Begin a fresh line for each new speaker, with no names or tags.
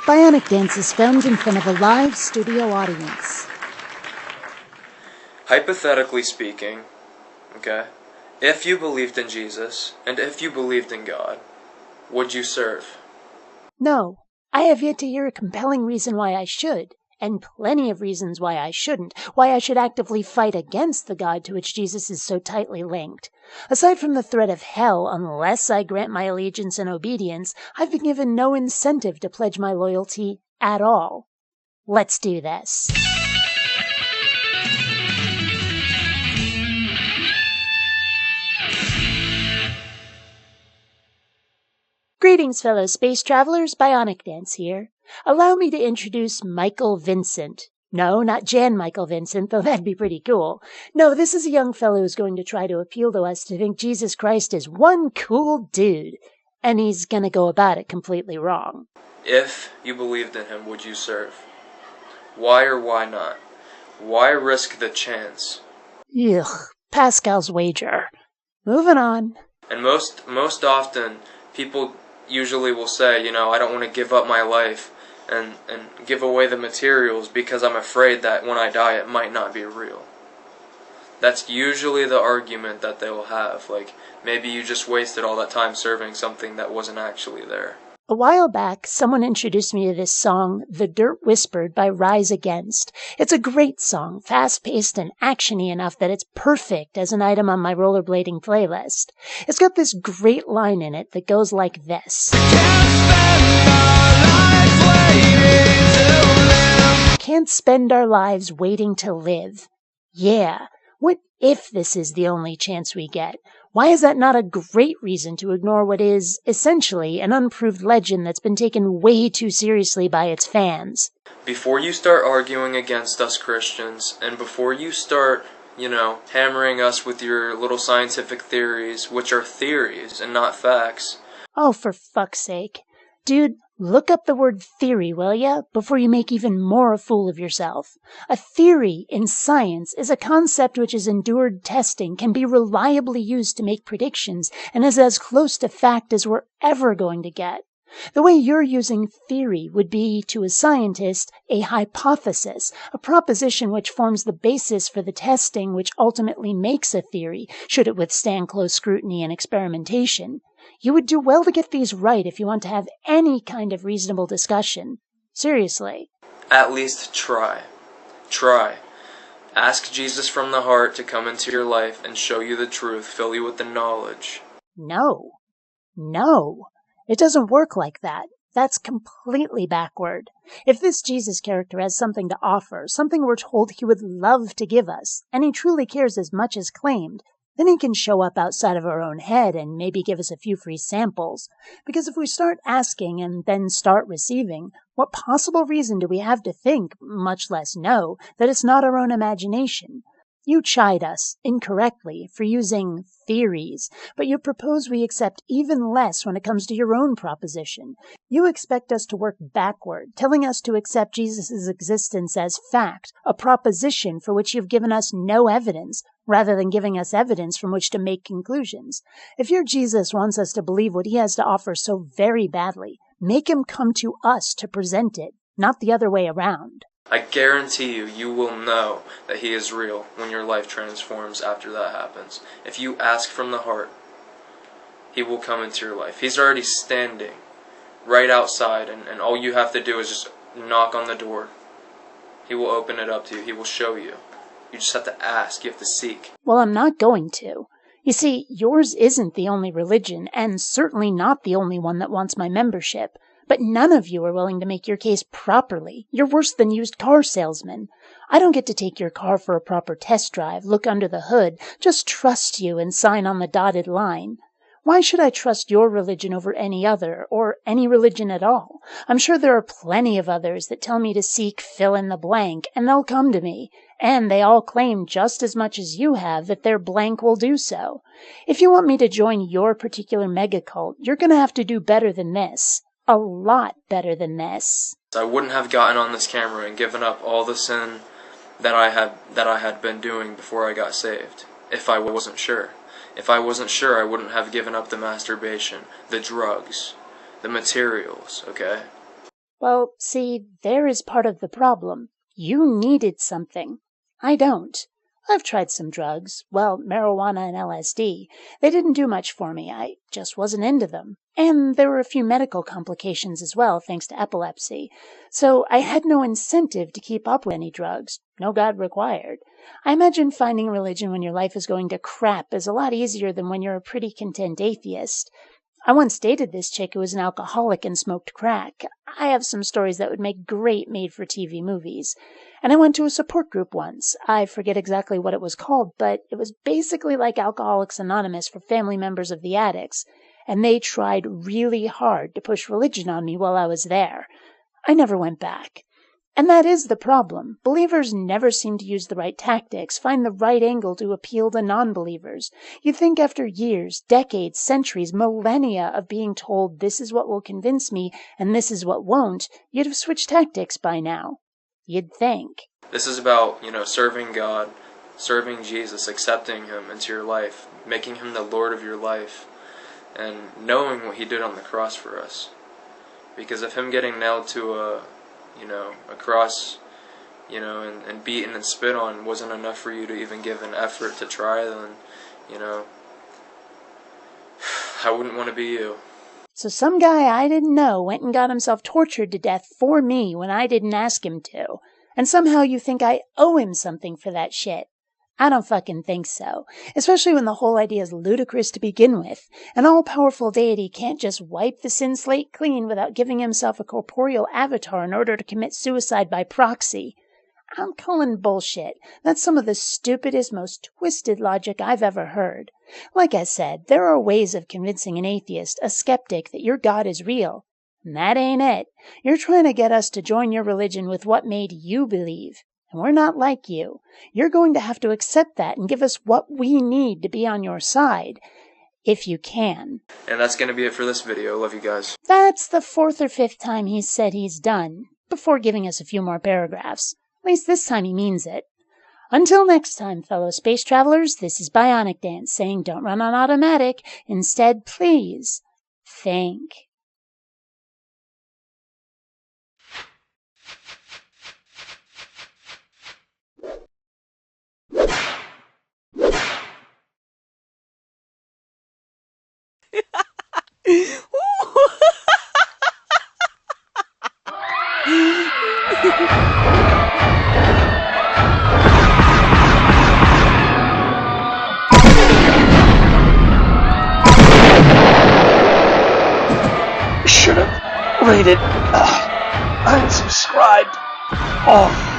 BionicDance is filmed in front of a live studio audience.
Hypothetically speaking, okay, if you believed in Jesus, and if you believed in God, would you serve?
No, I have yet to hear a compelling reason why I should, and plenty of reasons why I shouldn't, why I should actively fight against the God to which Jesus is so tightly linked. Aside from the threat of hell unless I grant my allegiance and obedience, I've been given no incentive to pledge my loyalty at all. Let's do this. Greetings, fellow space travelers. BionicDance here. Allow me to introduce Michael Vincent. No, not Jan Michael Vincent, though that'd be pretty cool. No, this is a young fellow who's going to try to appeal to us to think Jesus Christ is one cool dude. And he's gonna go about it completely wrong.
If you believed in him, would you serve? Why or why not? Why risk the chance?
Ugh, Pascal's wager. Moving on.
And most often, people usually will say, I don't want to give up my life and give away the materials because I'm afraid that when I die it might not be real. That's usually the argument that they will have. Like, maybe you just wasted all that time serving something that wasn't actually there.
A while back, someone introduced me to this song, The Dirt Whispered by Rise Against. It's a great song, fast-paced and actiony enough that it's perfect as an item on my rollerblading playlist. It's got this great line in it that goes like this. Can't spend our lives waiting to live. Yeah, what if this is the only chance we get? Why is that not a great reason to ignore what is, essentially, an unproved legend that's been taken way too seriously by its fans?
Before you start arguing against us Christians, and before you start, hammering us with your little scientific theories, which are theories and not facts.
Oh, for fuck's sake. Dude, look up the word theory, will ya, before you make even more a fool of yourself. A theory in science is a concept which has endured testing, can be reliably used to make predictions, and is as close to fact as we're ever going to get. The way you're using theory would be, to a scientist, a hypothesis, a proposition which forms the basis for the testing which ultimately makes a theory, should it withstand close scrutiny and experimentation. You would do well to get these right if you want to have any kind of reasonable discussion. Seriously.
At least try. Try. Ask Jesus from the heart to come into your life and show you the truth, fill you with the knowledge.
No. No. It doesn't work like that. That's completely backward. If this Jesus character has something to offer, something we're told he would love to give us, and he truly cares as much as claimed, then he can show up outside of our own head and maybe give us a few free samples. Because if we start asking and then start receiving, what possible reason do we have to think, much less know, that it's not our own imagination? You chide us, incorrectly, for using theories, but you propose we accept even less when it comes to your own proposition. You expect us to work backward, telling us to accept Jesus' existence as fact, a proposition for which you've given us no evidence, rather than giving us evidence from which to make conclusions. If your Jesus wants us to believe what he has to offer so very badly, make him come to us to present it, not the other way around.
I guarantee you will know that he is real when your life transforms after that happens. If you ask from the heart, he will come into your life. He's already standing right outside, and all you have to do is just knock on the door. He will open it up to you. He will show you. You just have to ask. You have to seek.
Well, I'm not going to. You see, yours isn't the only religion, and certainly not the only one that wants my membership. But none of you are willing to make your case properly. You're worse than used car salesmen. I don't get to take your car for a proper test drive, look under the hood, just trust you and sign on the dotted line. Why should I trust your religion over any other, or any religion at all? I'm sure there are plenty of others that tell me to seek fill in the blank, and they'll come to me. And they all claim just as much as you have that their blank will do so. If you want me to join your particular megacult, you're going to have to do better than this. A lot better than this.
I wouldn't have gotten on this camera and given up all the sin that I had been doing before I got saved, if I wasn't sure. If I wasn't sure, I wouldn't have given up the masturbation, the drugs, the materials, okay?
Well, see, there is part of the problem. You needed something. I don't. I've tried some drugs. Well, marijuana and LSD. They didn't do much for me. I just wasn't into them. And there were a few medical complications as well, thanks to epilepsy. So I had no incentive to keep up with any drugs. No God required. I imagine finding religion when your life is going to crap is a lot easier than when you're a pretty content atheist. I once dated this chick who was an alcoholic and smoked crack. I have some stories that would make great made-for-TV movies. And I went to a support group once. I forget exactly what it was called, but it was basically like Alcoholics Anonymous for family members of the addicts. And they tried really hard to push religion on me while I was there. I never went back. And that is the problem. Believers never seem to use the right tactics, find the right angle to appeal to non-believers. You'd think after years, decades, centuries, millennia of being told this is what will convince me and this is what won't, you'd have switched tactics by now. You'd think.
This is about, serving God, serving Jesus, accepting Him into your life, making Him the Lord of your life, and knowing what He did on the cross for us. Because of Him getting nailed to a cross, and beaten and spit on wasn't enough for you to even give an effort to try, then, I wouldn't want to be you.
So some guy I didn't know went and got himself tortured to death for me when I didn't ask him to. And somehow you think I owe him something for that shit. I don't fucking think so. Especially when the whole idea is ludicrous to begin with. An all-powerful deity can't just wipe the sin slate clean without giving himself a corporeal avatar in order to commit suicide by proxy. I'm calling bullshit. That's some of the stupidest, most twisted logic I've ever heard. Like I said, there are ways of convincing an atheist, a skeptic, that your God is real. And that ain't it. You're trying to get us to join your religion with what made you believe. And we're not like you. You're going to have to accept that and give us what we need to be on your side. If you can.
And that's going to be it for this video. Love you guys.
That's the 4th or 5th time he's said he's done, before giving us a few more paragraphs. At least this time he means it. Until next time, fellow space travelers, this is BionicDance saying don't run on automatic. Instead, please think.
Should have rated unsubscribed. Oh.